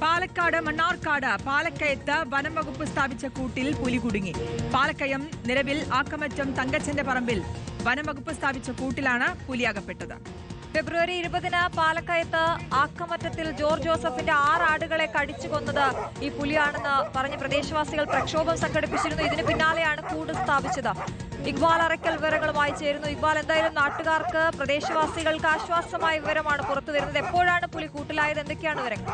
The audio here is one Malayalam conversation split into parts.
പാലക്കാട് മണ്ണാർക്കാട് പാലക്കയത്ത് വനം വകുപ്പ് സ്ഥാപിച്ച കൂട്ടിൽ പുലി കുടുങ്ങി. പാലക്കയം നിലവിൽ ആക്കമറ്റം തങ്കച്ചന്റെ പറമ്പിൽ വനം വകുപ്പ് സ്ഥാപിച്ച കൂട്ടിലാണ് പുലി അകപ്പെട്ടത്. ഫെബ്രുവരി 20-ന് പാലക്കയത്ത് ആക്കമറ്റത്തിൽ ജോർജ് ജോസഫിന്റെ 6 ആടുകളെ കടിച്ചു കൊന്നത് ഈ പുലിയാണെന്ന് പറഞ്ഞ് പ്രദേശവാസികൾ പ്രക്ഷോഭം സംഘടിപ്പിച്ചിരുന്നു. ഇതിന് പിന്നാലെയാണ് കൂട് സ്ഥാപിച്ചത്. ഇക്ബാൽ അറക്കൽ വിവരങ്ങളുമായി ചേരുന്നു. ഇക്ബാൽ, എന്തായാലും നാട്ടുകാർക്ക് പ്രദേശവാസികൾക്ക് ആശ്വാസമായ വിവരമാണ് പുറത്തു വരുന്നത്. എപ്പോഴാണ് പുലി കൂട്ടിലായത്? എന്തൊക്കെയാണ് വിവരങ്ങൾ?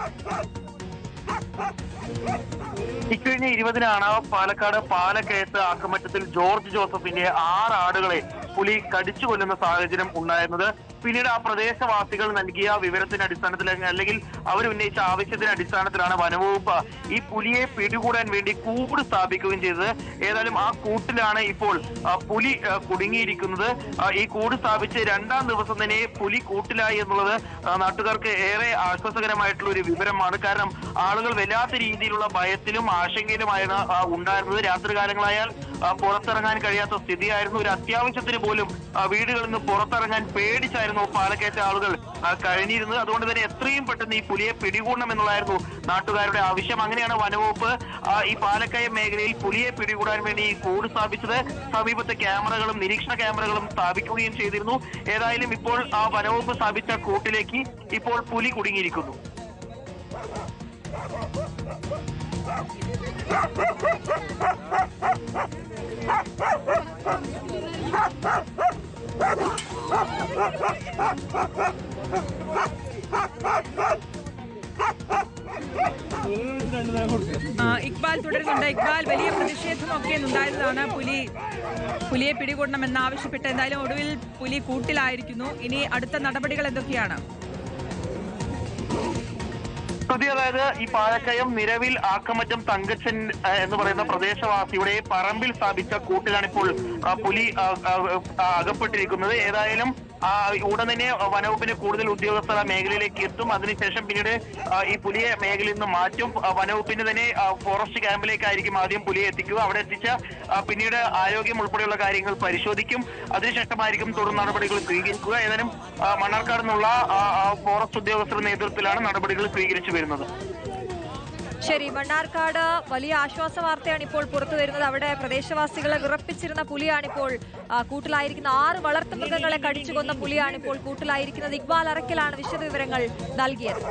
ഇക്കഴിഞ്ഞ 20-നാണ് പാലക്കാട് പാലക്കയത്ത് ആക്കമറ്റത്തിൽ ജോർജ് ജോസഫിന്റെ 6 ആടുകളെ പുലി കടിച്ചു കൊല്ലുന്ന സാഹചര്യം ഉണ്ടായിരുന്നത്. പിന്നീട് ആ പ്രദേശവാസികൾ നൽകിയ വിവരത്തിന്റെ അടിസ്ഥാനത്തിൽ അല്ലെങ്കിൽ അവരുന്നയിച്ച ആവശ്യത്തിന്റെ അടിസ്ഥാനത്തിലാണ് വനവകുപ്പ് ഈ പുലിയെ പിടികൂടാൻ വേണ്ടി കൂട് സ്ഥാപിക്കുകയും ചെയ്തത്. ഏതായാലും ആ കൂട്ടിലാണ് ഇപ്പോൾ പുലി കുടുങ്ങിയിരിക്കുന്നത്. ഈ കൂട് സ്ഥാപിച്ച് 2-ാം ദിവസം തന്നെ പുലി കൂട്ടിലായി എന്നുള്ളത് നാട്ടുകാർക്ക് ഏറെ ആശ്വാസകരമായിട്ടുള്ള ഒരു വിവരമാണ്. കാരണം ആളുകൾ വല്ലാത്ത രീതിയിലുള്ള ഭയത്തിലും ആശങ്കയിലുമായിരുന്നു ഉണ്ടായിരുന്നത്. രാത്രികാലങ്ങളായാൽ പുറത്തിറങ്ങാൻ കഴിയാത്ത സ്ഥിതിയായിരുന്നു. ഒരു അത്യാവശ്യത്തിന് പോലും വീടുകളിൽ നിന്ന് പുറത്തിറങ്ങാൻ പേടിച്ചായിരുന്നു പാലക്കയത്തെ ആളുകൾ കഴിഞ്ഞിരുന്നത്. അതുകൊണ്ട് തന്നെ എത്രയും പെട്ടെന്ന് ഈ പുലിയെ പിടികൂടണം എന്നുള്ളതായിരുന്നു നാട്ടുകാരുടെ ആവശ്യം. അങ്ങനെയാണ് വനവകുപ്പ് ഈ പാലക്കയം മേഖലയിൽ പുലിയെ പിടികൂടാൻ വേണ്ടി ഈ കൂട് സ്ഥാപിച്ചത്. സമീപത്തെ ക്യാമറകളും നിരീക്ഷണ ക്യാമറകളും സ്ഥാപിക്കുകയും ചെയ്തിരുന്നു. ഏതായാലും ഇപ്പോൾ ആ വനവകുപ്പ് സ്ഥാപിച്ച കൂട്ടിലേക്ക് ഇപ്പോൾ പുലി കുടുങ്ങിയിരിക്കുന്നു. ഇക്ബാൽ തുടരുന്നുണ്ട്. ഇക്ബാൽ, വലിയ പ്രതിഷേധമൊക്കെ ഉണ്ടായതാണ് പുലിയെ പിടികൂടണമെന്ന് ആവശ്യപ്പെട്ട്. എന്തായാലും ഒടുവിൽ പുലി കൂട്ടിലായിരിക്കുന്നു. ഇനി അടുത്ത നടപടികൾ എന്തൊക്കെയാണ്? അതായത് ഈ പാലക്കയം നിലവിൽ ആക്കമറ്റം തങ്കച്ചൻ എന്ന് പറയുന്ന പ്രദേശവാസിയുടെ പറമ്പിൽ സ്ഥാപിച്ച കൂട്ടിലാണ് ഇപ്പോൾ പുലി അകപ്പെട്ടിരിക്കുന്നത്. ഏതായാലും ഉടൻ തന്നെ വനവകുപ്പിന്റെ കൂടുതൽ ഉദ്യോഗസ്ഥർ ആ മേഖലയിലേക്ക് എത്തും. അതിനുശേഷം പിന്നീട് ഈ പുലിയെ മേഖലയിൽ നിന്ന് മാറ്റും. വനവകുപ്പിന്റെ തന്നെ ഫോറസ്റ്റ് ക്യാമ്പിലേക്കായിരിക്കും ആദ്യം പുലിയെ എത്തിക്കുക. അവിടെ എത്തിച്ച പിന്നീട് ആരോഗ്യം ഉൾപ്പെടെയുള്ള കാര്യങ്ങൾ പരിശോധിക്കും. അതിനുശേഷമായിരിക്കും തുടർ നടപടികൾ സ്വീകരിക്കുക. ഏതായാലും മണ്ണാർക്കാട് നിന്നുള്ള ഫോറസ്റ്റ് ഉദ്യോഗസ്ഥരുടെ നേതൃത്വത്തിലാണ് നടപടികൾ സ്വീകരിച്ചു വരുന്നത്. ശരി, മണ്ണാർക്കാട് വലിയ ആശ്വാസ വാർത്തയാണ് ഇപ്പോൾ പുറത്തു വരുന്നത്. അവിടെ പ്രദേശവാസികളെ വിറപ്പിച്ചിരുന്ന പുലിയാണിപ്പോൾ കൂട്ടിലായിരിക്കുന്ന 6 വളർത്തുമൃഗങ്ങളെ കടിച്ചു കൊന്ന പുലിയാണിപ്പോൾ കൂട്ടിലായിരിക്കുന്നത്. ഇക്ബാൽ അറക്കലാണ് വിശദവിവരങ്ങൾ നൽകിയത്.